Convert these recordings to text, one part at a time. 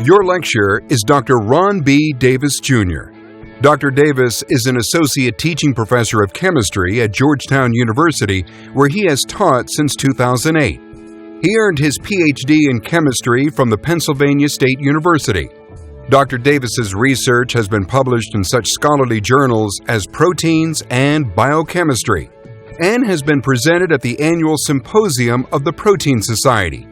Your lecturer is Dr. Ron B. Davis, Jr. Dr. Davis is an associate teaching professor of chemistry at Georgetown University, where he has taught since 2008. He earned his Ph.D. in chemistry from the Pennsylvania State University. Dr. Davis's research has been published in such scholarly journals as Proteins and Biochemistry, and has been presented at the annual symposium of the Protein Society.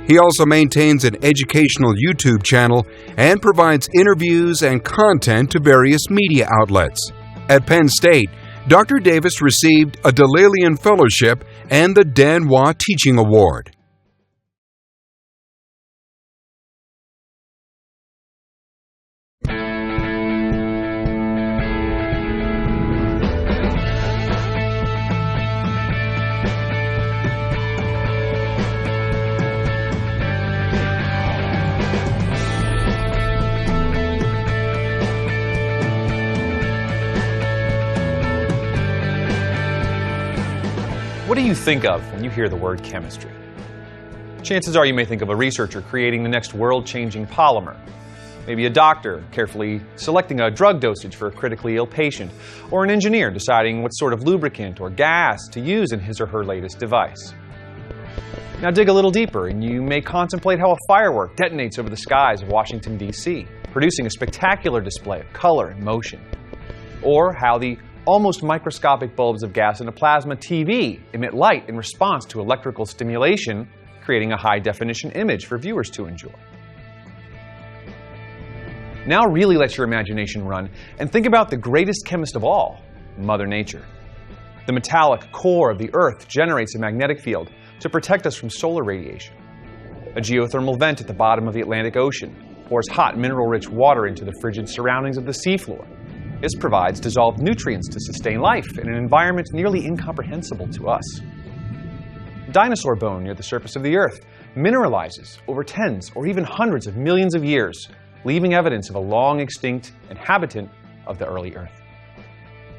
He also maintains an educational YouTube channel and provides interviews and content to various media outlets. At Penn State, Dr. Davis received a Delalian Fellowship and the Dan Waugh Teaching Award. What do you think of when you hear the word chemistry? Chances are you may think of a researcher creating the next world-changing polymer, maybe a doctor carefully selecting a drug dosage for a critically ill patient, or an engineer deciding what sort of lubricant or gas to use in his or her latest device. Now dig a little deeper and you may contemplate how a firework detonates over the skies of Washington, D.C., producing a spectacular display of color and motion. Or how the almost microscopic bulbs of gas in a plasma TV emit light in response to electrical stimulation, creating a high-definition image for viewers to enjoy. Now really let your imagination run and think about the greatest chemist of all, Mother Nature. The metallic core of the Earth generates a magnetic field to protect us from solar radiation. A geothermal vent at the bottom of the Atlantic Ocean pours hot mineral-rich water into the frigid surroundings of the seafloor. This provides dissolved nutrients to sustain life in an environment nearly incomprehensible to us. Dinosaur bone near the surface of the Earth mineralizes over tens or even hundreds of millions of years, leaving evidence of a long-extinct inhabitant of the early Earth.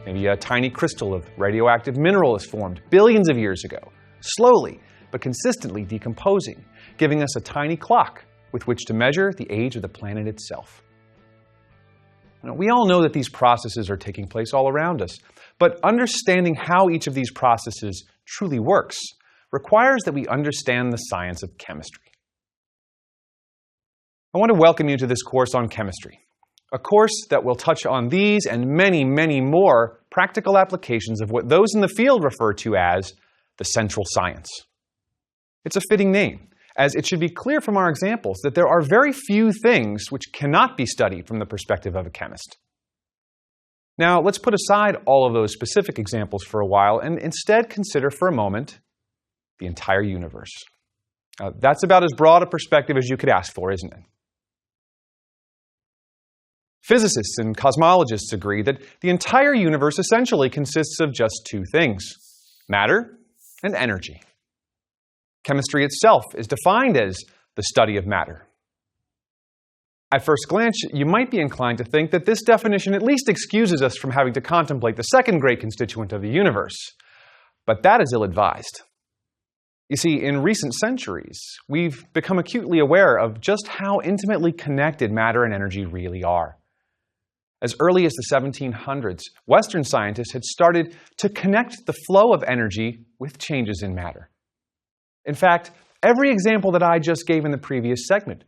Maybe a tiny crystal of radioactive mineral is formed billions of years ago, slowly but consistently decomposing, giving us a tiny clock with which to measure the age of the planet itself. Now, we all know that these processes are taking place all around us, but understanding how each of these processes truly works requires that we understand the science of chemistry. I want to welcome you to this course on chemistry, a course that will touch on these and many, many more practical applications of what those in the field refer to as the central science. It's a fitting name, as it should be clear from our examples that there are very few things which cannot be studied from the perspective of a chemist. Now, let's put aside all of those specific examples for a while and instead consider for a moment the entire universe. That's about as broad a perspective as you could ask for, isn't it? Physicists and cosmologists agree that the entire universe essentially consists of just two things: matter and energy. Chemistry itself is defined as the study of matter. At first glance, you might be inclined to think that this definition at least excuses us from having to contemplate the second great constituent of the universe, but that is ill-advised. You see, in recent centuries, we've become acutely aware of just how intimately connected matter and energy really are. As early as the 1700s, Western scientists had started to connect the flow of energy with changes in matter. In fact, every example that I just gave in the previous segment,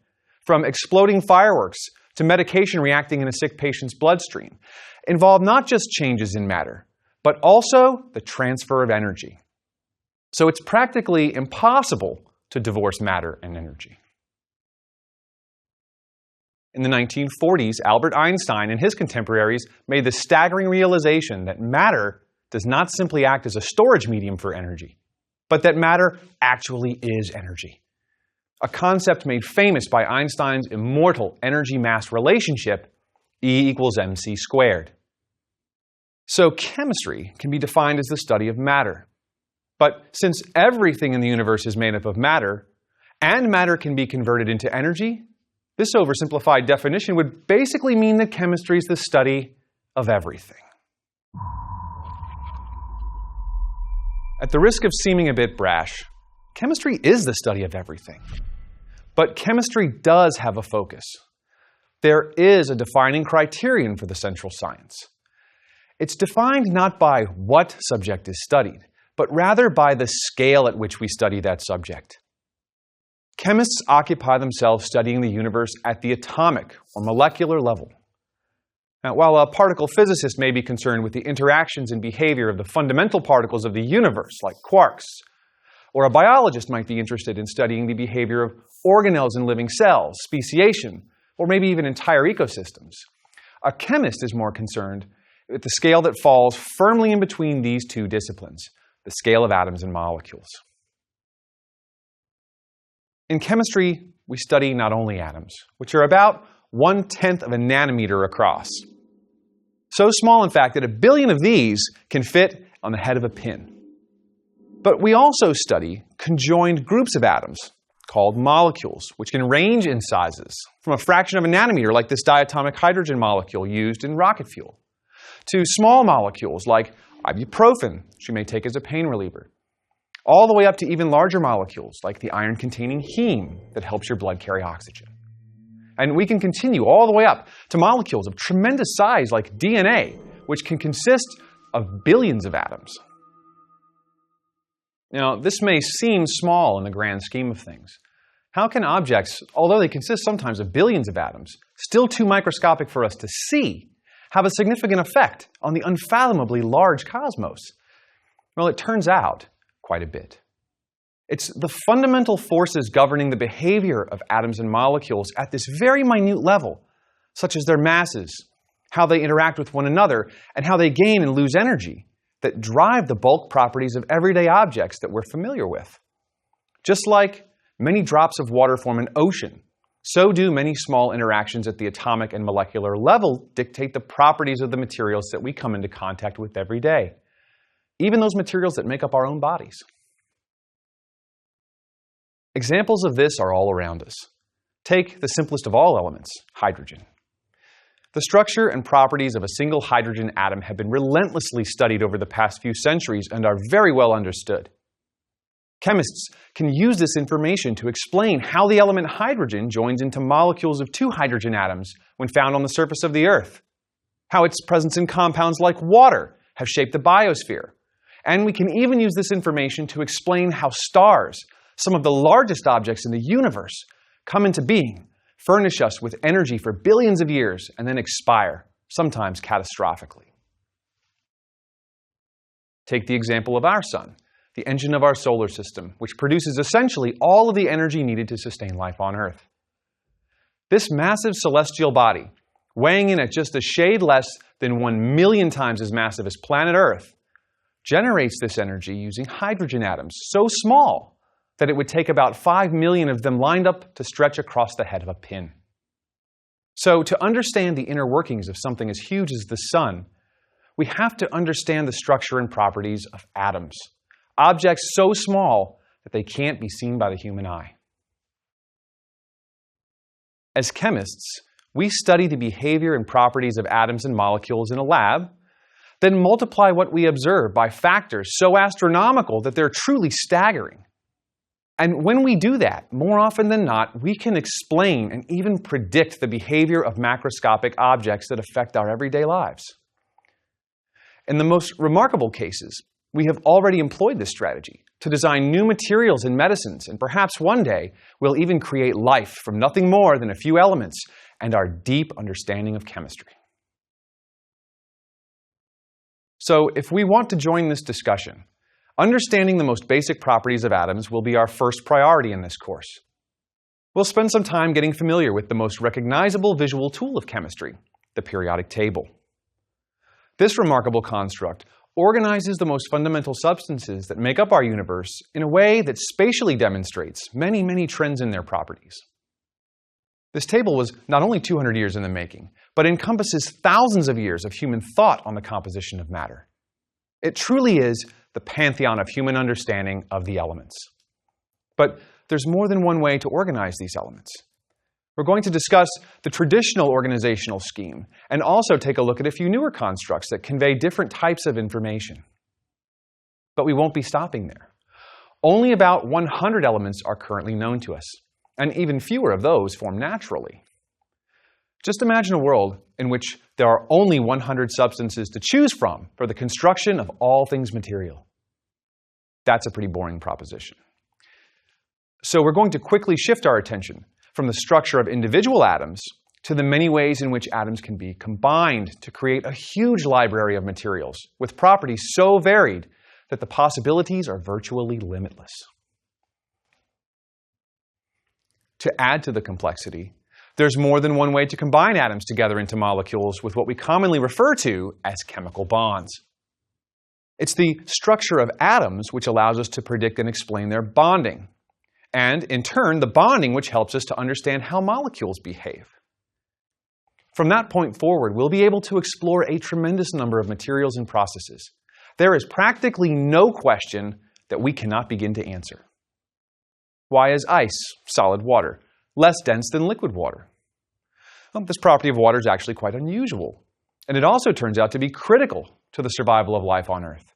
from exploding fireworks to medication reacting in a sick patient's bloodstream, involved not just changes in matter, but also the transfer of energy. So it's practically impossible to divorce matter and energy. In the 1940s, Albert Einstein and his contemporaries made the staggering realization that matter does not simply act as a storage medium for energy, but that matter actually is energy. A concept made famous by Einstein's immortal energy-mass relationship, E equals mc squared. So chemistry can be defined as the study of matter. But since everything in the universe is made up of matter, and matter can be converted into energy, this oversimplified definition would basically mean that chemistry is the study of everything. At the risk of seeming a bit brash, chemistry is the study of everything. But chemistry does have a focus. There is a defining criterion for the central science. It's defined not by what subject is studied, but rather by the scale at which we study that subject. Chemists occupy themselves studying the universe at the atomic or molecular level. Now, while a particle physicist may be concerned with the interactions and behavior of the fundamental particles of the universe, like quarks, or a biologist might be interested in studying the behavior of organelles in living cells, speciation, or maybe even entire ecosystems, a chemist is more concerned with the scale that falls firmly in between these two disciplines, the scale of atoms and molecules. In chemistry, we study not only atoms, which are about 1/10 of a nanometer across. So small, in fact, that 1 billion of these can fit on the head of a pin. But we also study conjoined groups of atoms, called molecules, which can range in sizes from a fraction of a nanometer, like this diatomic hydrogen molecule used in rocket fuel, to small molecules like ibuprofen, which you may take as a pain reliever, all the way up to even larger molecules like the iron-containing heme that helps your blood carry oxygen. And we can continue all the way up to molecules of tremendous size like DNA, which can consist of billions of atoms. Now, this may seem small in the grand scheme of things. How can objects, although they consist sometimes of billions of atoms, still too microscopic for us to see, have a significant effect on the unfathomably large cosmos? Well, it turns out quite a bit. It's the fundamental forces governing the behavior of atoms and molecules at this very minute level, such as their masses, how they interact with one another, and how they gain and lose energy, that drive the bulk properties of everyday objects that we're familiar with. Just like many drops of water form an ocean, so do many small interactions at the atomic and molecular level dictate the properties of the materials that we come into contact with every day, even those materials that make up our own bodies. Examples of this are all around us. Take the simplest of all elements, hydrogen. The structure and properties of a single hydrogen atom have been relentlessly studied over the past few centuries and are very well understood. Chemists can use this information to explain how the element hydrogen joins into molecules of 2 hydrogen atoms when found on the surface of the Earth, how its presence in compounds like water have shaped the biosphere, and we can even use this information to explain how stars, some of the largest objects in the universe, come into being, furnish us with energy for billions of years, and then expire, sometimes catastrophically. Take the example of our sun, the engine of our solar system, which produces essentially all of the energy needed to sustain life on Earth. This massive celestial body, weighing in at just a shade less than 1 million times as massive as planet Earth, generates this energy using hydrogen atoms so small that it would take about 5 million of them lined up to stretch across the head of a pin. So to understand the inner workings of something as huge as the sun, we have to understand the structure and properties of atoms, objects so small that they can't be seen by the human eye. As chemists, we study the behavior and properties of atoms and molecules in a lab, then multiply what we observe by factors so astronomical that they're truly staggering. And when we do that, more often than not, we can explain and even predict the behavior of macroscopic objects that affect our everyday lives. In the most remarkable cases, we have already employed this strategy to design new materials and medicines, and perhaps one day we'll even create life from nothing more than a few elements and our deep understanding of chemistry. So if we want to join this discussion, understanding the most basic properties of atoms will be our first priority in this course. We'll spend some time getting familiar with the most recognizable visual tool of chemistry, the periodic table. This remarkable construct organizes the most fundamental substances that make up our universe in a way that spatially demonstrates many, many trends in their properties. This table was not only 200 years in the making, but encompasses thousands of years of human thought on the composition of matter. It truly is the pantheon of human understanding of the elements. But there's more than one way to organize these elements. We're going to discuss the traditional organizational scheme and also take a look at a few newer constructs that convey different types of information. But we won't be stopping there. Only about 100 elements are currently known to us, and even fewer of those form naturally. Just imagine a world in which there are only 100 substances to choose from for the construction of all things material. That's a pretty boring proposition. So we're going to quickly shift our attention from the structure of individual atoms to the many ways in which atoms can be combined to create a huge library of materials with properties so varied that the possibilities are virtually limitless. To add to the complexity, there's more than one way to combine atoms together into molecules with what we commonly refer to as chemical bonds. It's the structure of atoms which allows us to predict and explain their bonding, and in turn, the bonding which helps us to understand how molecules behave. From that point forward, we'll be able to explore a tremendous number of materials and processes. There is practically no question that we cannot begin to answer. Why is ice, solid water, less dense than liquid water? Well, this property of water is actually quite unusual, and it also turns out to be critical to the survival of life on Earth.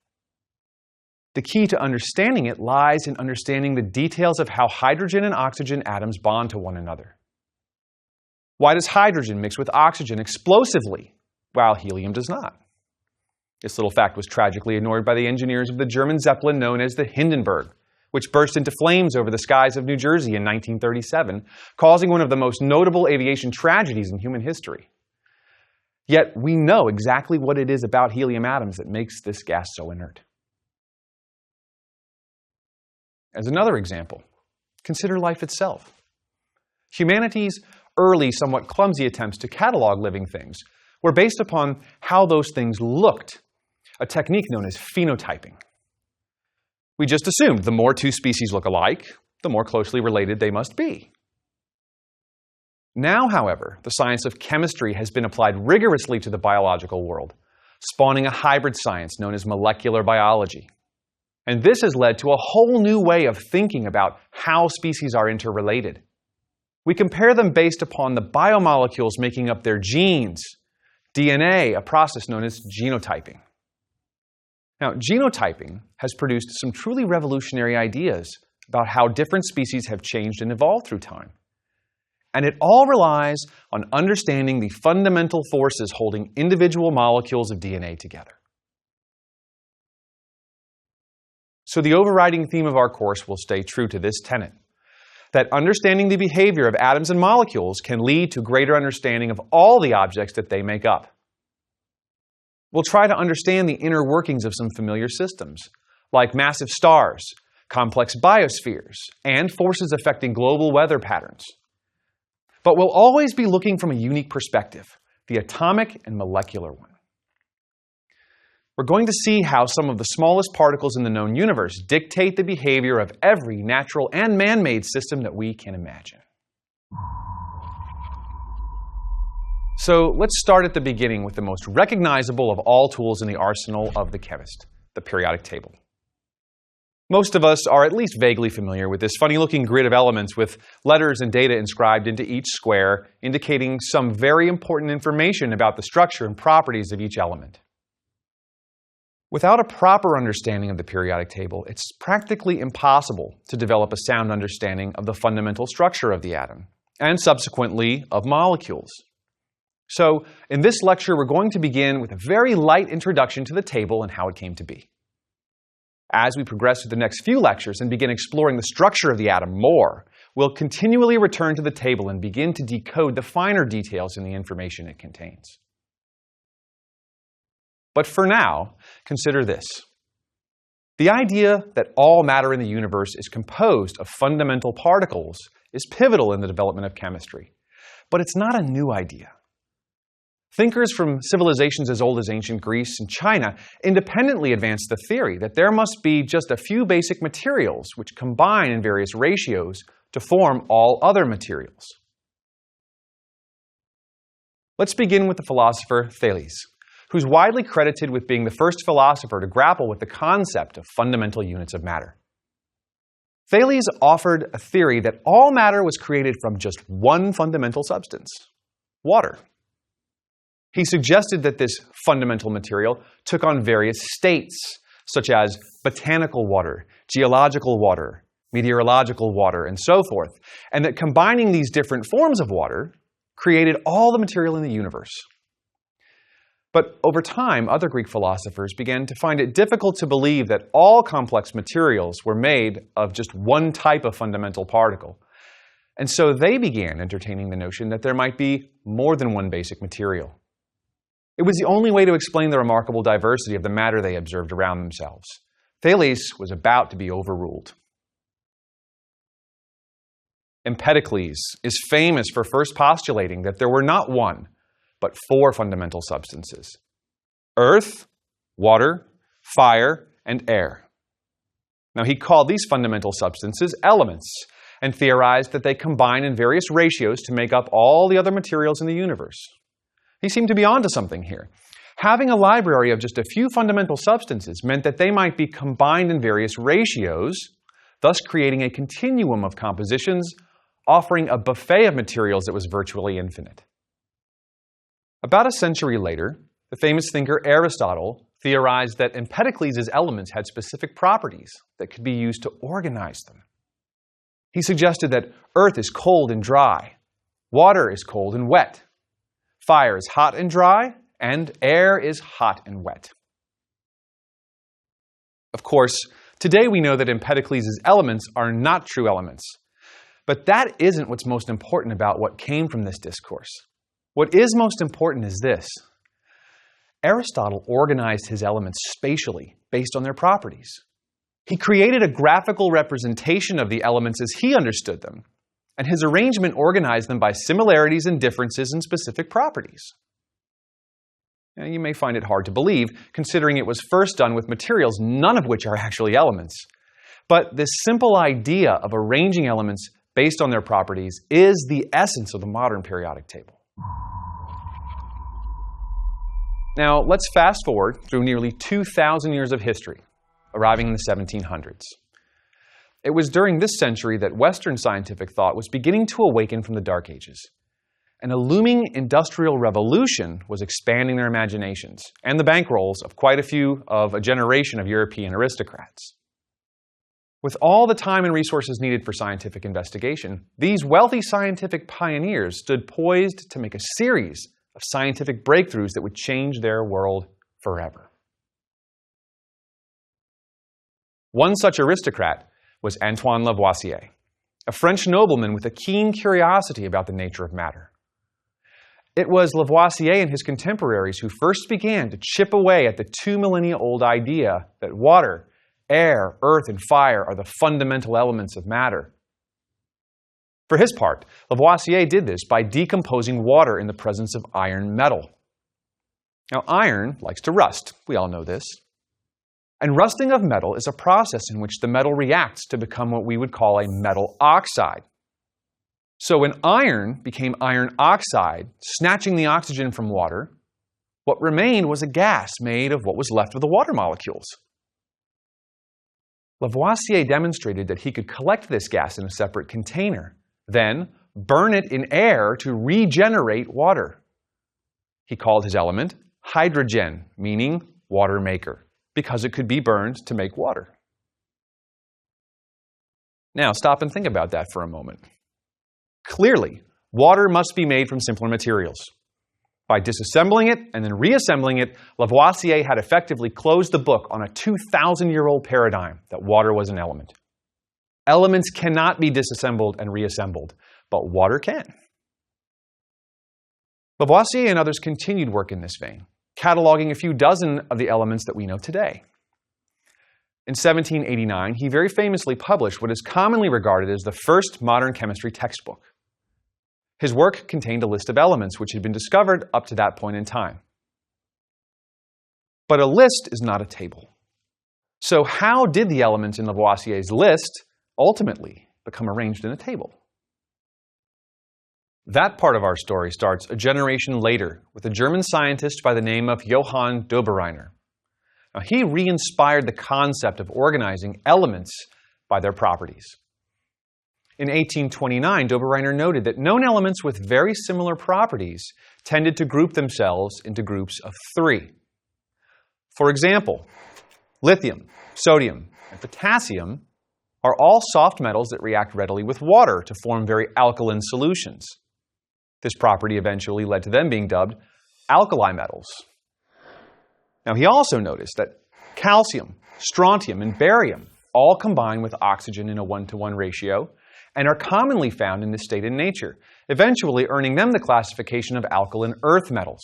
The key to understanding it lies in understanding the details of how hydrogen and oxygen atoms bond to one another. Why does hydrogen mix with oxygen explosively, while helium does not? This little fact was tragically ignored by the engineers of the German Zeppelin known as the Hindenburg, which burst into flames over the skies of New Jersey in 1937, causing one of the most notable aviation tragedies in human history. Yet we know exactly what it is about helium atoms that makes this gas so inert. As another example, consider life itself. Humanity's early, somewhat clumsy attempts to catalog living things were based upon how those things looked, a technique known as phenotyping. We just assumed the more two species look alike, the more closely related they must be. Now, however, the science of chemistry has been applied rigorously to the biological world, spawning a hybrid science known as molecular biology. And this has led to a whole new way of thinking about how species are interrelated. We compare them based upon the biomolecules making up their genes, DNA, a process known as genotyping. Now, genotyping has produced some truly revolutionary ideas about how different species have changed and evolved through time. And it all relies on understanding the fundamental forces holding individual molecules of DNA together. So the overriding theme of our course will stay true to this tenet, that understanding the behavior of atoms and molecules can lead to greater understanding of all the objects that they make up. We'll try to understand the inner workings of some familiar systems, like massive stars, complex biospheres, and forces affecting global weather patterns. But we'll always be looking from a unique perspective, the atomic and molecular one. We're going to see how some of the smallest particles in the known universe dictate the behavior of every natural and man-made system that we can imagine. So let's start at the beginning with the most recognizable of all tools in the arsenal of the chemist, the periodic table. Most of us are at least vaguely familiar with this funny-looking grid of elements with letters and data inscribed into each square, indicating some very important information about the structure and properties of each element. Without a proper understanding of the periodic table, it's practically impossible to develop a sound understanding of the fundamental structure of the atom, and subsequently of molecules. So, in this lecture, we're going to begin with a very light introduction to the table and how it came to be. As we progress through the next few lectures and begin exploring the structure of the atom more, we'll continually return to the table and begin to decode the finer details in the information it contains. But for now, consider this. The idea that all matter in the universe is composed of fundamental particles is pivotal in the development of chemistry. But it's not a new idea. Thinkers from civilizations as old as ancient Greece and China independently advanced the theory that there must be just a few basic materials which combine in various ratios to form all other materials. Let's begin with the philosopher Thales, who's widely credited with being the first philosopher to grapple with the concept of fundamental units of matter. Thales offered a theory that all matter was created from just one fundamental substance, water. He suggested that this fundamental material took on various states, such as botanical water, geological water, meteorological water, and so forth, and that combining these different forms of water created all the material in the universe. But over time, other Greek philosophers began to find it difficult to believe that all complex materials were made of just one type of fundamental particle. And so they began entertaining the notion that there might be more than one basic material. It was the only way to explain the remarkable diversity of the matter they observed around themselves. Thales was about to be overruled. Empedocles is famous for first postulating that there were not one, but four fundamental substances: earth, water, fire, and air. Now, he called these fundamental substances elements and theorized that they combine in various ratios to make up all the other materials in the universe. He seemed to be onto something here. Having a library of just a few fundamental substances meant that they might be combined in various ratios, thus creating a continuum of compositions, offering a buffet of materials that was virtually infinite. About a century later, the famous thinker Aristotle theorized that Empedocles' elements had specific properties that could be used to organize them. He suggested that earth is cold and dry, water is cold and wet, fire is hot and dry, and air is hot and wet. Of course, today we know that Empedocles' elements are not true elements. But that isn't what's most important about what came from this discourse. What is most important is this: Aristotle organized his elements spatially based on their properties. He created a graphical representation of the elements as he understood them, and his arrangement organized them by similarities and differences in specific properties. Now, you may find it hard to believe, considering it was first done with materials none of which are actually elements. But this simple idea of arranging elements based on their properties is the essence of the modern periodic table. Now, let's fast forward through nearly 2,000 years of history, arriving in the 1700s. It was during this century that Western scientific thought was beginning to awaken from the Dark Ages. And a looming industrial revolution was expanding their imaginations and the bankrolls of quite a few of a generation of European aristocrats. With all the time and resources needed for scientific investigation, these wealthy scientific pioneers stood poised to make a series of scientific breakthroughs that would change their world forever. One such aristocrat was Antoine Lavoisier, a French nobleman with a keen curiosity about the nature of matter. It was Lavoisier and his contemporaries who first began to chip away at the 2 millennia-old idea that water, air, earth, and fire are the fundamental elements of matter. For his part, Lavoisier did this by decomposing water in the presence of iron metal. Now, iron likes to rust. We all know this. And rusting of metal is a process in which the metal reacts to become what we would call a metal oxide. So when iron became iron oxide, snatching the oxygen from water, what remained was a gas made of what was left of the water molecules. Lavoisier demonstrated that he could collect this gas in a separate container, then burn it in air to regenerate water. He called his element hydrogen, meaning water maker, because it could be burned to make water. Now, stop and think about that for a moment. Clearly, water must be made from simpler materials. By disassembling it and then reassembling it, Lavoisier had effectively closed the book on a 2,000-year-old paradigm that water was an element. Elements cannot be disassembled and reassembled, but water can. Lavoisier and others continued work in this vein, cataloging a few dozen of the elements that we know today. In 1789, he very famously published what is commonly regarded as the first modern chemistry textbook. His work contained a list of elements which had been discovered up to that point in time. But a list is not a table. So how did the elements in Lavoisier's list ultimately become arranged in a table? That part of our story starts a generation later with a German scientist by the name of Johann Dobereiner. Now, he re-inspired the concept of organizing elements by their properties. In 1829, Dobereiner noted that known elements with very similar properties tended to group themselves into groups of 3. For example, lithium, sodium, and potassium are all soft metals that react readily with water to form very alkaline solutions. This property eventually led to them being dubbed alkali metals. Now, he also noticed that calcium, strontium, and barium all combine with oxygen in a 1-to-1 ratio and are commonly found in this state in nature, eventually earning them the classification of alkaline earth metals.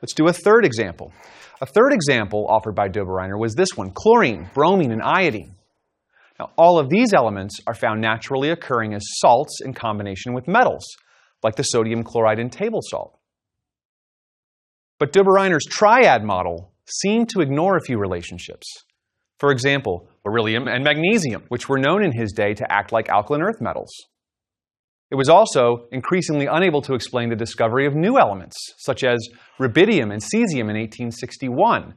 Let's do a third example. A third example offered by Dobereiner was this one: chlorine, bromine, and iodine. Now, all of these elements are found naturally occurring as salts in combination with metals, like the sodium chloride in table salt. But Dobereiner's triad model seemed to ignore a few relationships. For example, beryllium and magnesium, which were known in his day to act like alkaline earth metals. It was also increasingly unable to explain the discovery of new elements, such as rubidium and cesium in 1861,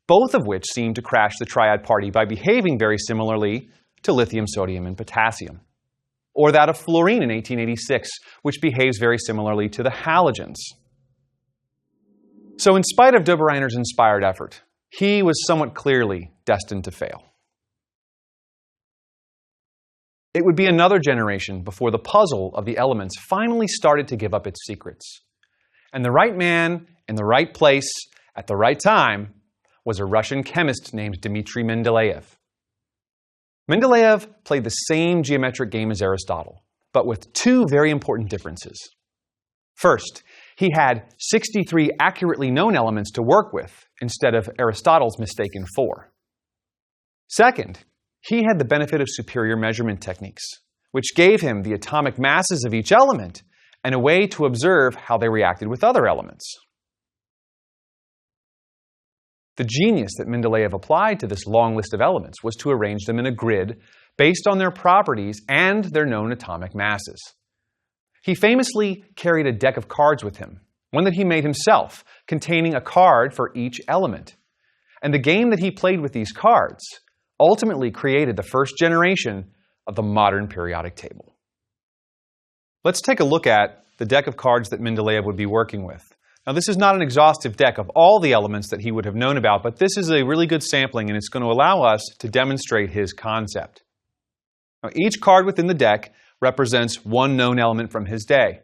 both of which seemed to crash the triad party by behaving very similarly to lithium, sodium, and potassium. Or that of fluorine in 1886, which behaves very similarly to the halogens. So in spite of Dobereiner's inspired effort, he was somewhat clearly destined to fail. It would be another generation before the puzzle of the elements finally started to give up its secrets. And the right man in the right place at the right time was a Russian chemist named Dmitry Mendeleev. Mendeleev played the same geometric game as Aristotle, but with two very important differences. First, he had 63 accurately known elements to work with instead of Aristotle's mistaken 4. Second, he had the benefit of superior measurement techniques, which gave him the atomic masses of each element and a way to observe how they reacted with other elements. The genius that Mendeleev applied to this long list of elements was to arrange them in a grid based on their properties and their known atomic masses. He famously carried a deck of cards with him, one that he made himself, containing a card for each element. And the game that he played with these cards ultimately created the first generation of the modern periodic table. Let's take a look at the deck of cards that Mendeleev would be working with. Now, this is not an exhaustive deck of all the elements that he would have known about, but this is a really good sampling, and it's going to allow us to demonstrate his concept. Now, each card within the deck represents one known element from his day,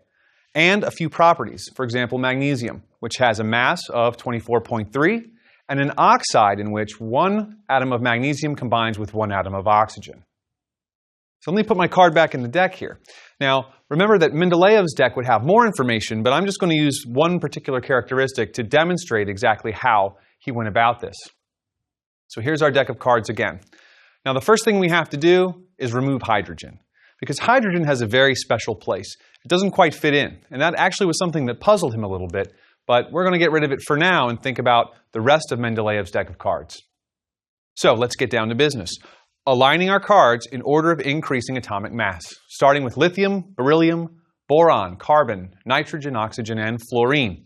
and a few properties. For example, magnesium, which has a mass of 24.3, and an oxide in which one atom of magnesium combines with one atom of oxygen. So let me put my card back in the deck here. Now, remember that Mendeleev's deck would have more information, but I'm just going to use one particular characteristic to demonstrate exactly how he went about this. So here's our deck of cards again. Now, the first thing we have to do is remove hydrogen, because hydrogen has a very special place. It doesn't quite fit in, and that actually was something that puzzled him a little bit, but we're going to get rid of it for now and think about the rest of Mendeleev's deck of cards. So let's get down to business, aligning our cards in order of increasing atomic mass, starting with lithium, beryllium, boron, carbon, nitrogen, oxygen, and fluorine.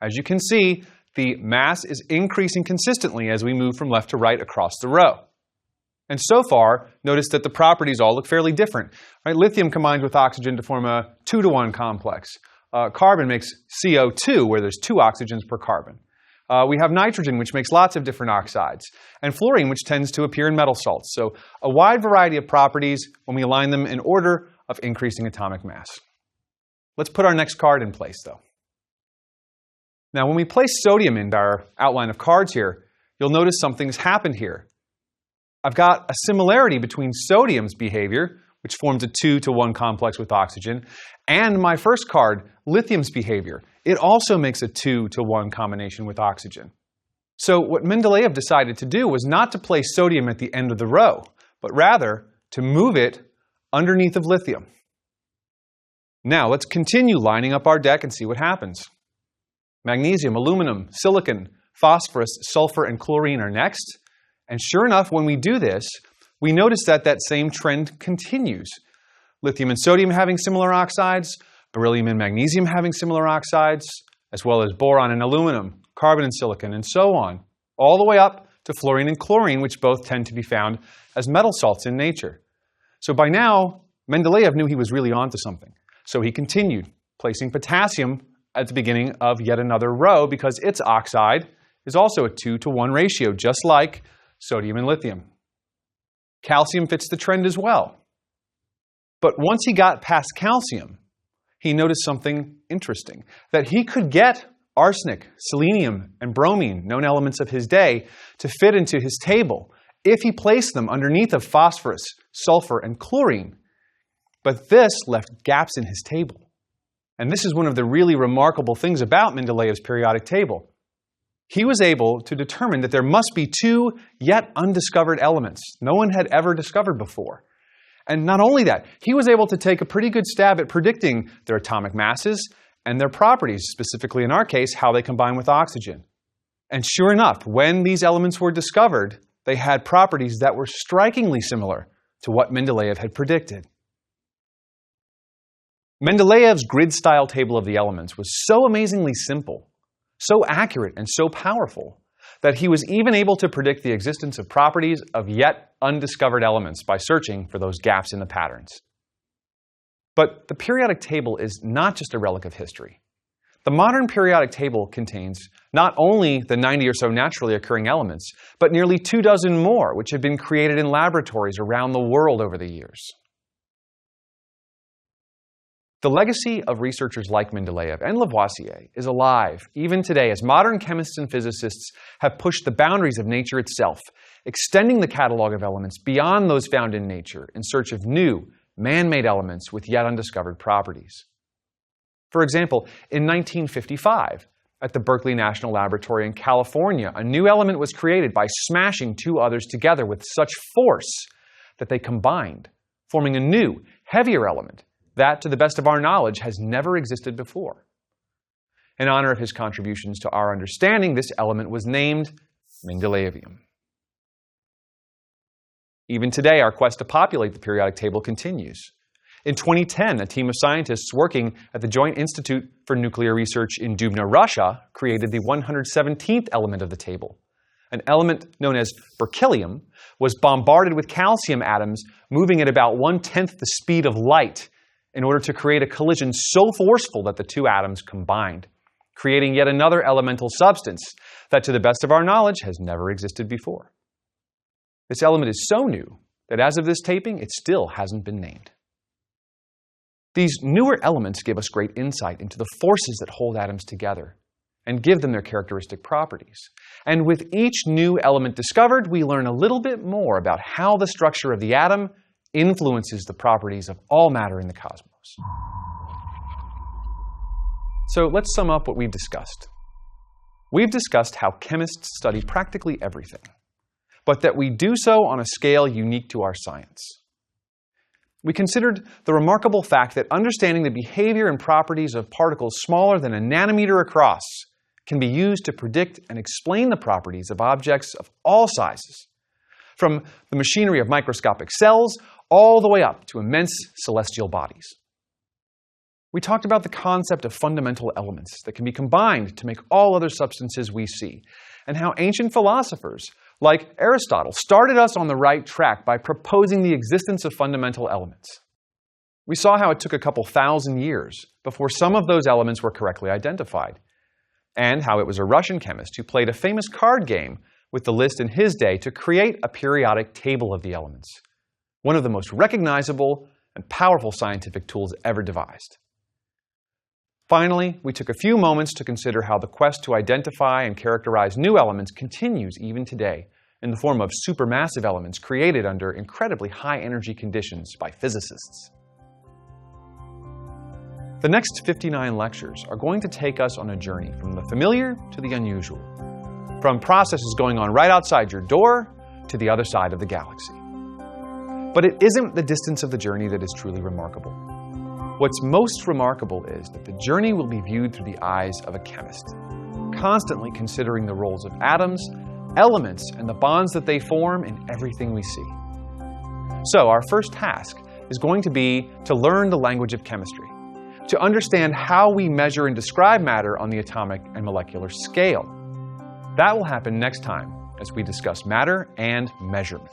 As you can see, the mass is increasing consistently as we move from left to right across the row. And so far, notice that the properties all look fairly different. Right? Lithium combines with oxygen to form a 2-to-1 complex. Carbon makes CO2, where there's 2 oxygens per carbon. We have nitrogen, which makes lots of different oxides, and fluorine, which tends to appear in metal salts. So a wide variety of properties when we align them in order of increasing atomic mass. Let's put our next card in place, though. Now, when we place sodium into our outline of cards here, you'll notice something's happened here. I've got a similarity between sodium's behavior, which forms a 2-to-1 complex with oxygen, and my first card, lithium's behavior. It also makes a 2-to-1 combination with oxygen. So what Mendeleev decided to do was not to place sodium at the end of the row, but rather to move it underneath of lithium. Now let's continue lining up our deck and see what happens. Magnesium, aluminum, silicon, phosphorus, sulfur, and chlorine are next. And sure enough, when we do this, we notice that that same trend continues. Lithium and sodium having similar oxides, beryllium and magnesium having similar oxides, as well as boron and aluminum, carbon and silicon, and so on, all the way up to fluorine and chlorine, which both tend to be found as metal salts in nature. So by now, Mendeleev knew he was really onto something. So he continued, placing potassium at the beginning of yet another row because its oxide is also a 2-to-1 ratio, just like sodium and lithium. Calcium fits the trend as well. But once he got past calcium, he noticed something interesting, that he could get arsenic, selenium, and bromine, known elements of his day, to fit into his table if he placed them underneath of phosphorus, sulfur, and chlorine. But this left gaps in his table. And this is one of the really remarkable things about Mendeleev's periodic table. He was able to determine that there must be two yet undiscovered elements no one had ever discovered before. And not only that, he was able to take a pretty good stab at predicting their atomic masses and their properties, specifically in our case, how they combine with oxygen. And sure enough, when these elements were discovered, they had properties that were strikingly similar to what Mendeleev had predicted. Mendeleev's grid-style table of the elements was so amazingly simple, so accurate, and so powerful that he was even able to predict the existence of properties of yet undiscovered elements by searching for those gaps in the patterns. But the periodic table is not just a relic of history. The modern periodic table contains not only the 90 or so naturally occurring elements, but nearly 24 more, which have been created in laboratories around the world over the years. The legacy of researchers like Mendeleev and Lavoisier is alive even today as modern chemists and physicists have pushed the boundaries of nature itself, extending the catalog of elements beyond those found in nature in search of new, man-made elements with yet undiscovered properties. For example, in 1955, at the Berkeley National Laboratory in California, a new element was created by smashing two others together with such force that they combined, forming a new, heavier element that, to the best of our knowledge, has never existed before. In honor of his contributions to our understanding, this element was named Mendeleevium. Even today, our quest to populate the periodic table continues. In 2010, a team of scientists working at the Joint Institute for Nuclear Research in Dubna, Russia, created the 117th element of the table. An element known as berkelium was bombarded with calcium atoms moving at about 1/10 the speed of light in order to create a collision so forceful that the two atoms combined, creating yet another elemental substance that, to the best of our knowledge, has never existed before. This element is so new that as of this taping, it still hasn't been named. These newer elements give us great insight into the forces that hold atoms together and give them their characteristic properties. And with each new element discovered, we learn a little bit more about how the structure of the atom influences the properties of all matter in the cosmos. So let's sum up what we've discussed. We've discussed how chemists study practically everything, but that we do so on a scale unique to our science. We considered the remarkable fact that understanding the behavior and properties of particles smaller than a nanometer across can be used to predict and explain the properties of objects of all sizes, from the machinery of microscopic cells all the way up to immense celestial bodies. We talked about the concept of fundamental elements that can be combined to make all other substances we see, and how ancient philosophers like Aristotle started us on the right track by proposing the existence of fundamental elements. We saw how it took a couple thousand years before some of those elements were correctly identified, and how it was a Russian chemist who played a famous card game with the list in his day to create a periodic table of the elements, one of the most recognizable and powerful scientific tools ever devised. Finally, we took a few moments to consider how the quest to identify and characterize new elements continues even today in the form of supermassive elements created under incredibly high energy conditions by physicists. The next 59 lectures are going to take us on a journey from the familiar to the unusual, from processes going on right outside your door to the other side of the galaxy. But it isn't the distance of the journey that is truly remarkable. What's most remarkable is that the journey will be viewed through the eyes of a chemist, constantly considering the roles of atoms, elements, and the bonds that they form in everything we see. So our first task is going to be to learn the language of chemistry, to understand how we measure and describe matter on the atomic and molecular scale. That will happen next time as we discuss matter and measurement.